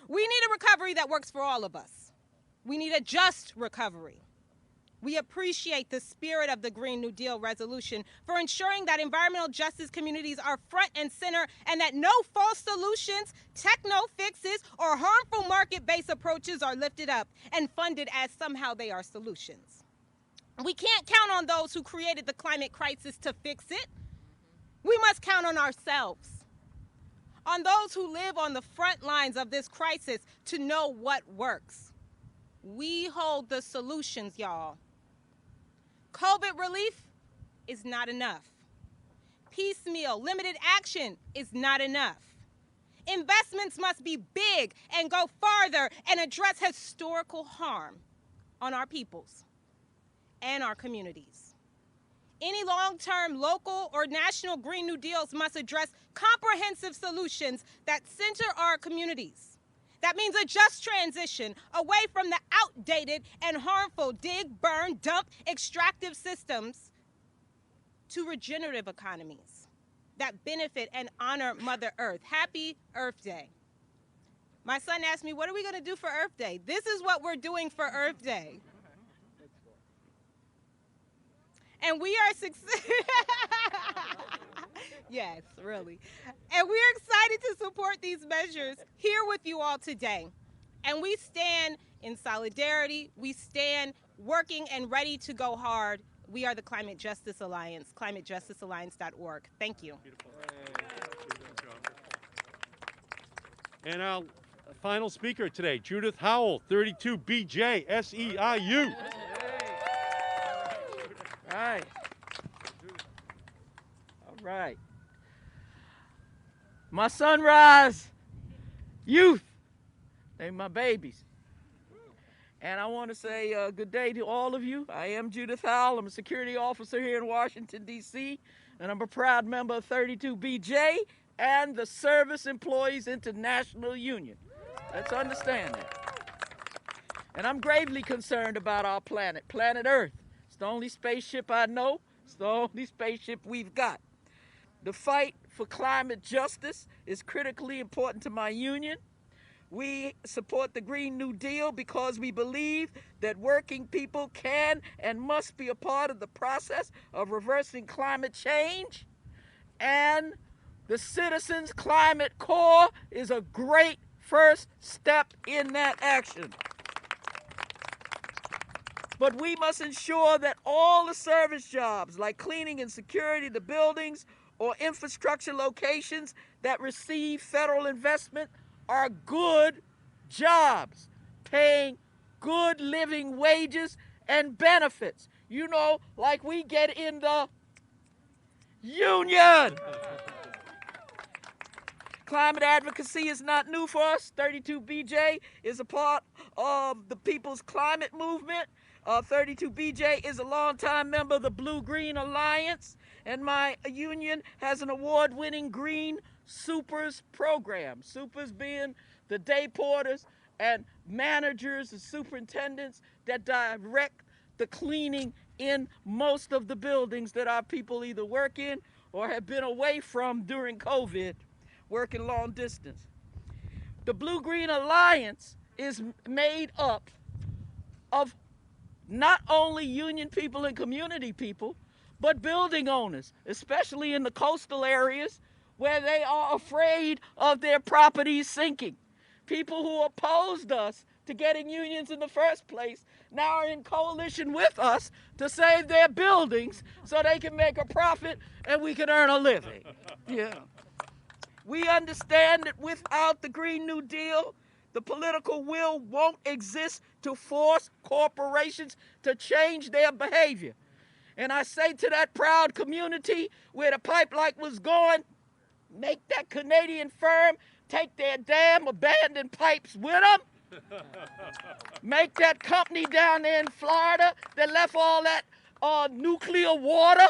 We need a recovery that works for all of us. We need a just recovery. We appreciate the spirit of the Green New Deal resolution for ensuring that environmental justice communities are front and center and that no false solutions, techno fixes, or harmful market-based approaches are lifted up and funded as somehow they are solutions. We can't count on those who created the climate crisis to fix it. We must count on ourselves, on those who live on the front lines of this crisis to know what works. We hold the solutions, y'all. COVID relief is not enough. Piecemeal, limited action is not enough. Investments must be big and go farther and address historical harm on our peoples and our communities. Any long-term local or national Green New Deals must address comprehensive solutions that center our communities. That means a just transition away from the outdated and harmful dig, burn, dump, extractive systems to regenerative economies that benefit and honor Mother Earth. Happy Earth Day. My son asked me, what are we going to do for Earth Day? This is what we're doing for Earth Day. And we are yes, really. And we're excited to support these measures here with you all today. And we stand in solidarity. We stand working and ready to go hard. We are the Climate Justice Alliance, climatejusticealliance.org. Thank you. And our final speaker today, Judith Howell, 32BJ, SEIU. Right. All right. My sunrise youth, they're my babies. And I want to say good day to all of you. I am Judith Howell. I'm a security officer here in Washington, D.C., and I'm a proud member of 32BJ and the Service Employees International Union. Let's understand that. And I'm gravely concerned about our planet, planet Earth. It's the only spaceship I know. It's the only spaceship we've got. The fight for climate justice is critically important to my union. We support the Green New Deal because we believe that working people can and must be a part of the process of reversing climate change. And the Citizens Climate Corps is a great first step in that action. But we must ensure that all the service jobs, like cleaning and security of the buildings or infrastructure locations that receive federal investment, are good jobs, paying good living wages and benefits. You know, like we get in the union. Climate advocacy is not new for us. 32BJ is a part of the People's Climate Movement. 32BJ is a longtime member of the Blue-Green Alliance, and my union has an award-winning Green Supers program. Supers being the day porters and managers and superintendents that direct the cleaning in most of the buildings that our people either work in or have been away from during COVID, working long distance. The Blue-Green Alliance is made up of not only union people and community people, but building owners, especially in the coastal areas where they are afraid of their properties sinking. People who opposed us to getting unions in the first place now are in coalition with us to save their buildings so they can make a profit and we can earn a living. Yeah. We understand that without the Green New Deal, the political will won't exist to force corporations to change their behavior. And I say to that proud community where the pipeline was going, make that Canadian firm take their damn abandoned pipes with them. Make that company down there in Florida that left all that nuclear water,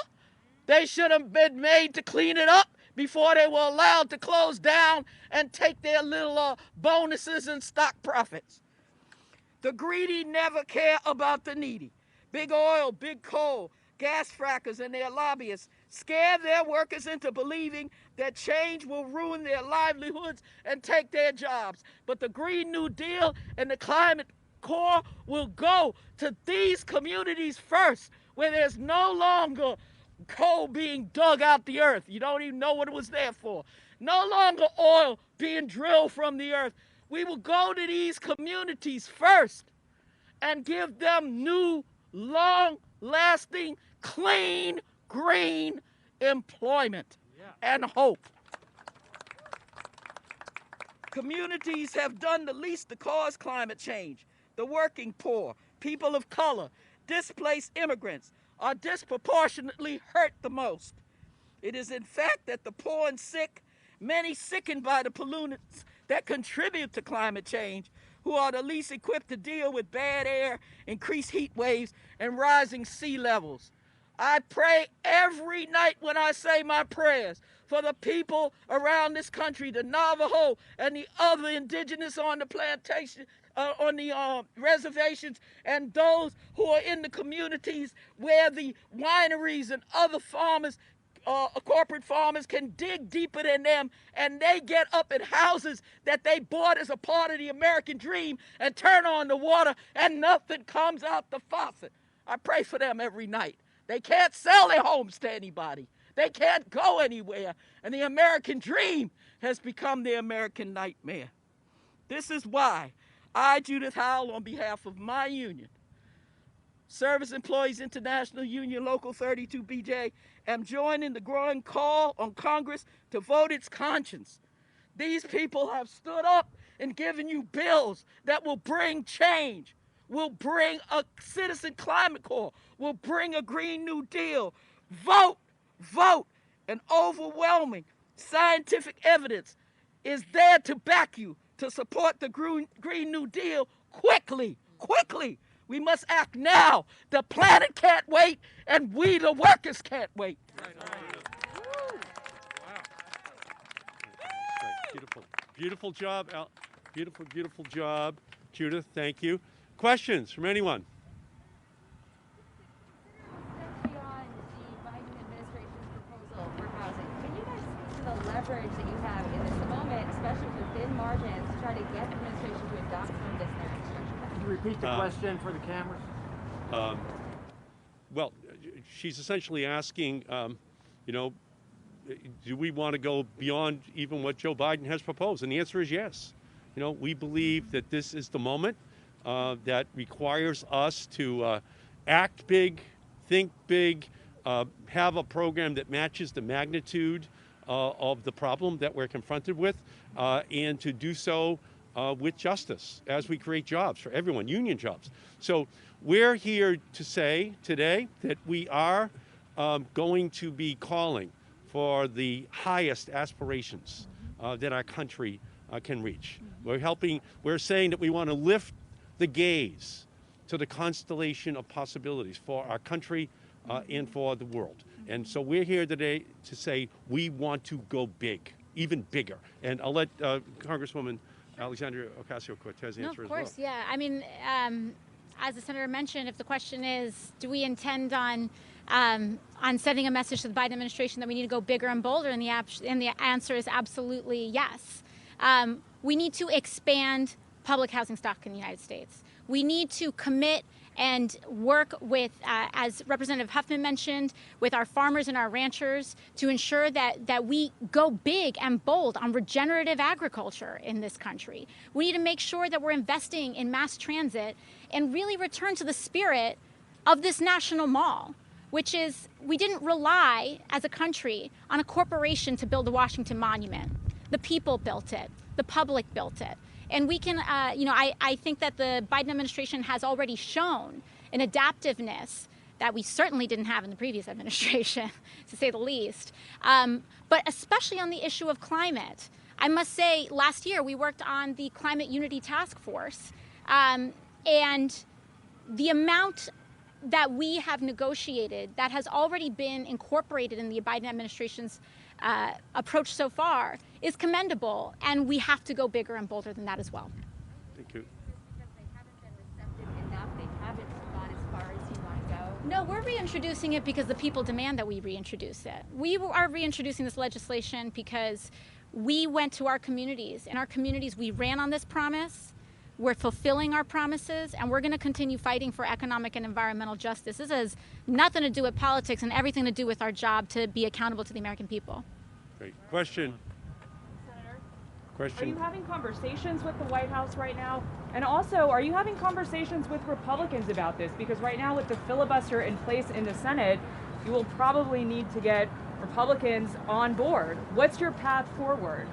they should have been made to clean it up before they were allowed to close down and take their little bonuses and stock profits. The greedy never care about the needy. Big oil, big coal, gas frackers and their lobbyists scare their workers into believing that change will ruin their livelihoods and take their jobs. But the Green New Deal and the Climate Corps will go to these communities first, where there's no longer coal being dug out the earth. You don't even know what it was there for. No longer oil being drilled from the earth. We will go to these communities first and give them new, long-lasting, clean, green employment and hope. Communities have done the least to cause climate change. The working poor, people of color, displaced immigrants are disproportionately hurt the most. It is in fact that the poor and sick, many sickened by the pollutants that contribute to climate change, who are the least equipped to deal with bad air, increased heat waves, and rising sea levels. I pray every night when I say my prayers for the people around this country, the Navajo and the other indigenous on the plantation, on the reservations, and those who are in the communities where the wineries and other farmers, corporate farmers, can dig deeper than them, and they get up in houses that they bought as a part of the American dream and turn on the water and nothing comes out the faucet. I pray for them every night. They can't sell their homes to anybody. They can't go anywhere. And the American dream has become the American nightmare. This is why I, Judith Howell, on behalf of my union, Service Employees International Union Local 32BJ, am joining the growing call on Congress to vote its conscience. These people have stood up and given you bills that will bring change, will bring a citizen climate corps, will bring a Green New Deal. Vote, vote, and overwhelming scientific evidence is there to back you to support the Green New Deal quickly, quickly. We must act now. The planet can't wait, and we, the workers, can't wait. Beautiful. Beautiful job, Al. Beautiful, beautiful job, Judith. Thank you. Questions from anyone? Beyond the Biden administration's proposal for housing, can you guys speak to the leverage that you have in this moment, especially with thin margins, to try to get the administration to adopt some of this their infrastructure package? Can you repeat the question for the cameras? Well, she's essentially asking, you know, do we want to go beyond even what Joe Biden has proposed? And the answer is yes. You know, we believe that this is the moment that requires us to act big, think big, have a program that matches the magnitude of the problem that we're confronted with, and to do so with justice as we create jobs for everyone, union jobs. So we're here to say today that we are going to be calling for the highest aspirations that our country can reach. We're saying that we want to lift the gaze to the constellation of possibilities for our country and for the world. And so we're here today to say we want to go big, even bigger. And I'll let Congresswoman Alexandria Ocasio-Cortez answer as well. Of course, yeah. I mean, as the senator mentioned, if the question is, do we intend on sending a message to the Biden administration that we need to go bigger and bolder, and the answer is absolutely yes. We need to expand public housing stock in the United States. We need to commit and work with, as Representative Huffman mentioned, with our farmers and our ranchers to ensure that we go big and bold on regenerative agriculture in this country. We need to make sure that we're investing in mass transit and really return to the spirit of this national mall, which is we didn't rely as a country on a corporation to build the Washington Monument. The people built it. The public built it. And we can, I think that the Biden administration has already shown an adaptiveness that we certainly didn't have in the previous administration, to say the least. But especially on the issue of climate. I must say, last year we worked on the Climate Unity Task Force. And the amount that we have negotiated that has already been incorporated in the Biden administration's approach so far is commendable, and we have to go bigger and bolder than that as well. Thank you. No, we're reintroducing it because the people demand that we reintroduce it. We are reintroducing this legislation because we went to our communities. In our communities, we ran on this promise. We're fulfilling our promises, and we're going to continue fighting for economic and environmental justice. This has nothing to do with politics and everything to do with our job to be accountable to the American people. Great. Question. Senator, Question. are you having conversations with the White House right now? And also, are you having conversations with Republicans about this? Because right now, with the filibuster in place in the Senate, you will probably need to get Republicans on board. What's your path forward?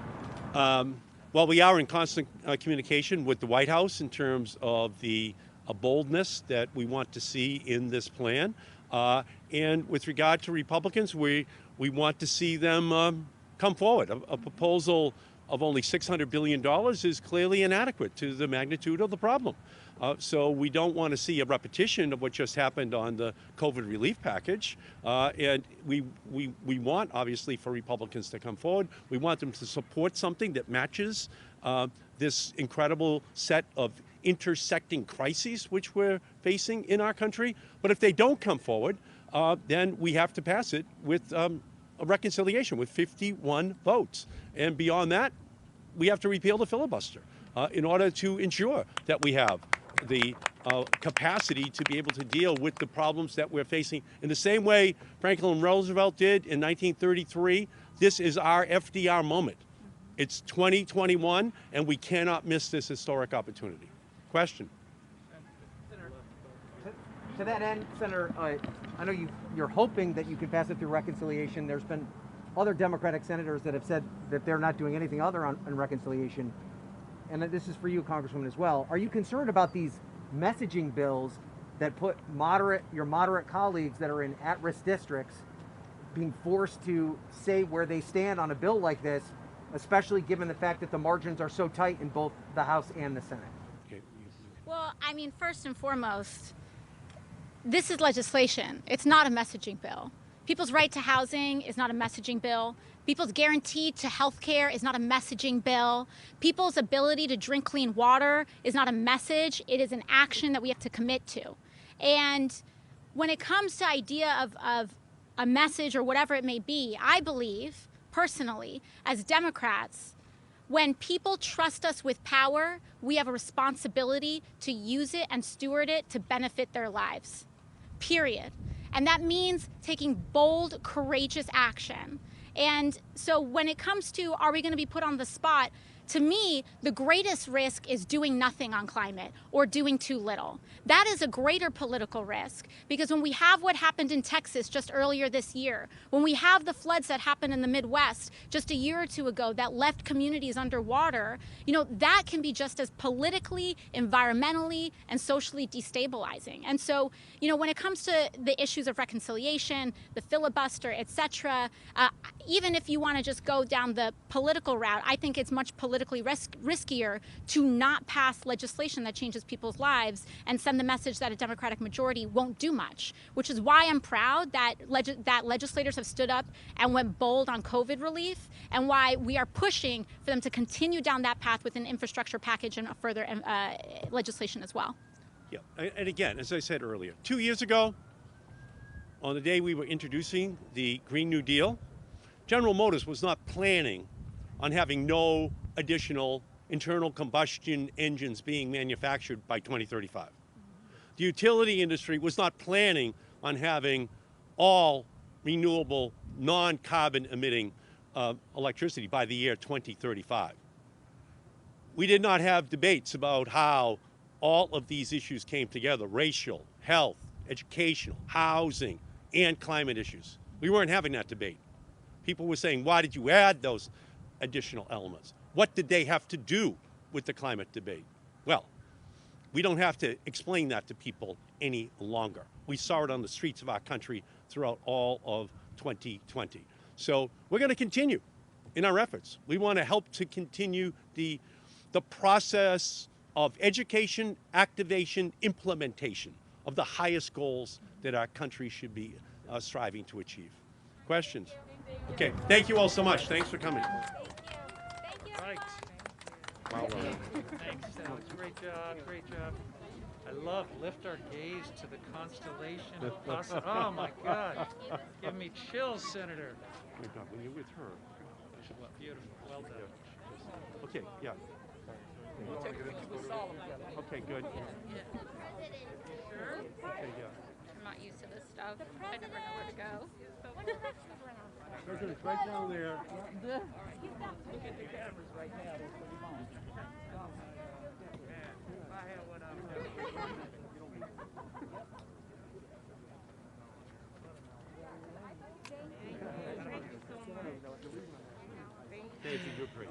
Well, we are in constant communication with the White House in terms of the boldness that we want to see in this plan. And with regard to Republicans, we want to see them come forward. A proposal of only $600 billion is clearly inadequate to the magnitude of the problem. So we don't want to see a repetition of what just happened on the COVID relief package. And we want, obviously, for Republicans to come forward. We want them to support something that matches this incredible set of intersecting crises which we're facing in our country. But if they don't come forward, then we have to pass it with a reconciliation with 51 votes. And beyond that, we have to repeal the filibuster in order to ensure that we have the capacity to be able to deal with the problems that we're facing in the same way Franklin Roosevelt did in 1933. This is our FDR moment. It's 2021, and we cannot miss this historic opportunity. Question. Senator, to that end, Senator, I know you're hoping that you can pass it through reconciliation. There's been other Democratic senators that have said that they're not doing anything other on reconciliation. And this is for you, Congresswoman, as well. Are you concerned about these messaging bills that put your moderate colleagues that are in at-risk districts being forced to say where they stand on a bill like this, especially given the fact that the margins are so tight in both the House and the Senate? Well, I mean, first and foremost, this is legislation. It's not a messaging bill. People's right to housing is not a messaging bill. People's guarantee to health care is not a messaging bill. People's ability to drink clean water is not a message. It is an action that we have to commit to. And when it comes to idea of a message or whatever it may be, I believe, personally, as Democrats, when people trust us with power, we have a responsibility to use it and steward it to benefit their lives, period. And that means taking bold, courageous action. And so when it comes to, are we going to be put on the spot? To me, the greatest risk is doing nothing on climate or doing too little. That is a greater political risk, because when we have what happened in Texas just earlier this year, when we have the floods that happened in the Midwest just a year or two ago that left communities underwater, that can be just as politically, environmentally, and socially destabilizing. And so, when it comes to the issues of reconciliation, the filibuster, et cetera, even if you want to just go down the political route, I think it's much politically riskier to not pass legislation that changes people's lives and send the message that a Democratic majority won't do much, which is why I'm proud that legislators have stood up and went bold on COVID relief, and why we are pushing for them to continue down that path with an infrastructure package and further legislation as well. Yeah, and again, as I said earlier, 2 years ago, on the day we were introducing the Green New Deal, General Motors was not planning on having no additional internal combustion engines being manufactured by 2035. The utility industry was not planning on having all renewable, non-carbon emitting electricity by the year 2035. We did not have debates about how all of these issues came together: racial, health, educational, housing, and climate issues. We weren't having that debate. People were saying, why did you add those additional elements? What did they have to do with the climate debate? Well, we don't have to explain that to people any longer. We saw it on the streets of our country throughout all of 2020. So we're going to continue in our efforts. We want to help to continue the process of education, activation, implementation of the highest goals that our country should be striving to achieve. Questions? Okay, thank you all so much. Thanks for coming. Right. Wow. Thanks, Alex. Great job. Great job. I love lift our gaze to the constellation of possible. Oh my God. Give me chills, Senator. Oh my God, when you're with her. Well, beautiful. Well done. Okay, yeah. Okay, good. Okay, yeah. I'm not used to this stuff. I never know where to go. President's right down there. Look at the cameras right now. That's what he wants. If I had what I'm doing. Thank you, you're great.